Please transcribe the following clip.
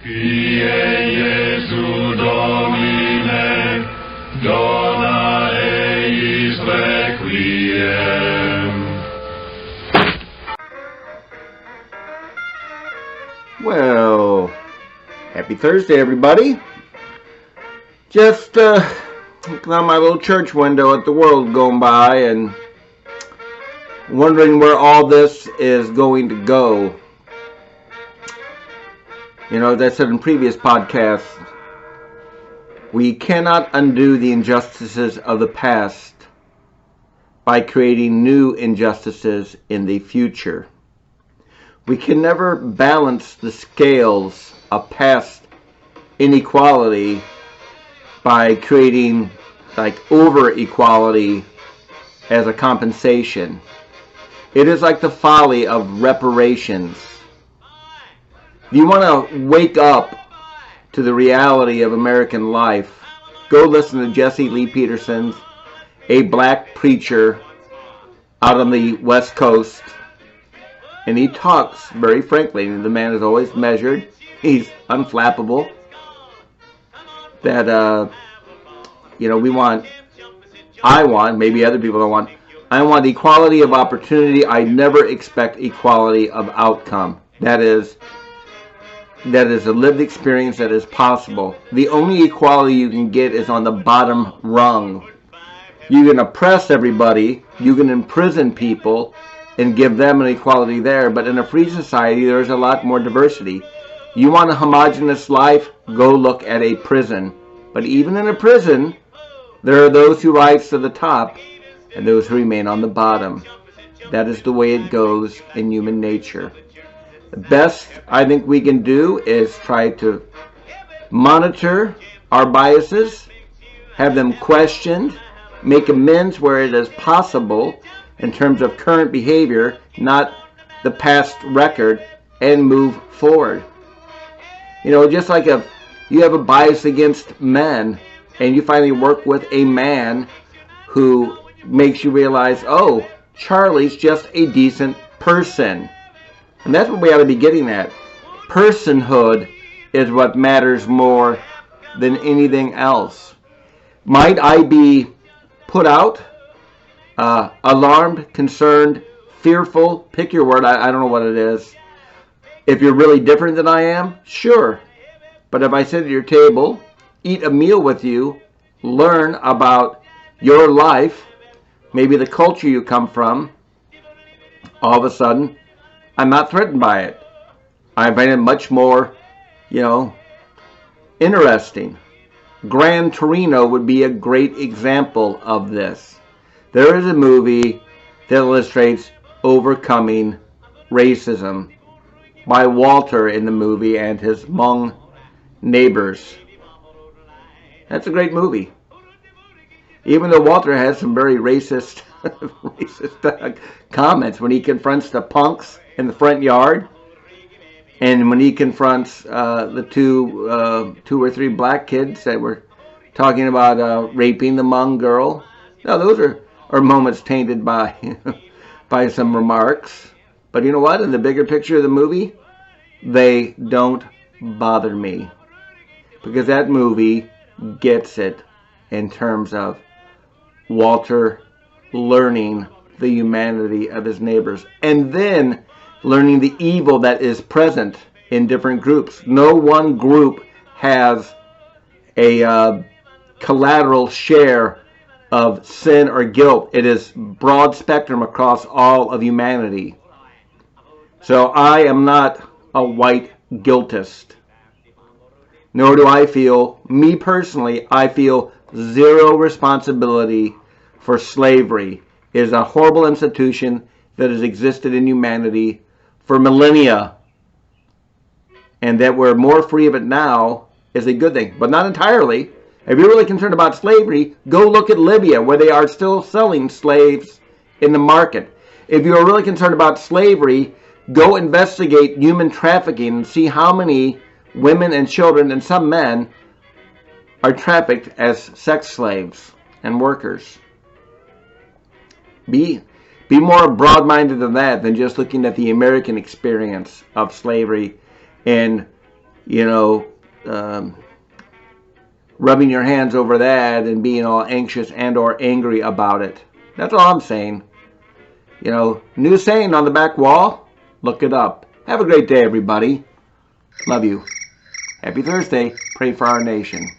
Kyrie Jesu Domine, dona eis requiem. Well, happy Thursday, everybody. Just looking out my little church window at the world going by and wondering where all this is going to go. You know, as I said in previous podcasts, we cannot undo the injustices of the past by creating new injustices in the future. We can never balance the scales of past inequality by creating over equality as a compensation. It is like the folly of reparations. If you want to wake up to the reality of American life, go listen to Jesse Lee Peterson, a black preacher out on the West Coast, and he talks very frankly. The man is always measured. He's unflappable. That, maybe other people don't want, I want equality of opportunity. I never expect equality of outcome. That is a lived experience that is possible. The only equality you can get is on the bottom rung. You can oppress everybody, you can imprison people, and give them an equality there, but in a free society, there's a lot more diversity. You want a homogeneous life? Go look at a prison. But even in a prison, there are those who rise to the top and those who remain on the bottom. That is the way it goes in human nature. The best I think we can do is try to monitor our biases, have them questioned, make amends where it is possible in terms of current behavior, not the past record, and move forward. You know, just like if you have a bias against men and you finally work with a man who makes you realize, oh, Charlie's just a decent person. And that's what we ought to be getting at. Personhood is what matters more than anything else. Might I be put out, alarmed, concerned, fearful, pick your word, I don't know what it is. If you're really different than I am, sure. But if I sit at your table, eat a meal with you, learn about your life, maybe the culture you come from, all of a sudden, I'm not threatened by it. I find it much more, interesting. Gran Torino would be a great example of this. There is a movie that illustrates overcoming racism by Walter in the movie and his Hmong neighbors. That's a great movie. Even though Walter has some very racist comments when he confronts the punks in the front yard, and when he confronts the two or three black kids that were talking about raping the Hmong girl. Now those are moments tainted by by some remarks. But you know what? In the bigger picture of the movie, they don't bother me, because that movie gets it in terms of Walter learning the humanity of his neighbors, and then learning the evil that is present in different groups. No one group has a collateral share of sin or guilt. It is broad spectrum across all of humanity. So I am not a white guiltist. Nor do I feel, me personally, I feel zero responsibility for slavery. It is a horrible institution that has existed in humanity for millennia. And that we're more free of it now is a good thing, but not entirely. If you're really concerned about slavery, go look at Libya, where they are still selling slaves in the market. If you're really concerned about slavery, go investigate human trafficking and see how many women and children and some men are trafficked as sex slaves and workers. Be more broad-minded than that, than just looking at the American experience of slavery and you know, rubbing your hands over that and being all anxious and or angry about it. That's all I'm saying. You know, new saying on the back wall, look it up. Have a great day, everybody. Love you. Happy Thursday. Pray for our nation.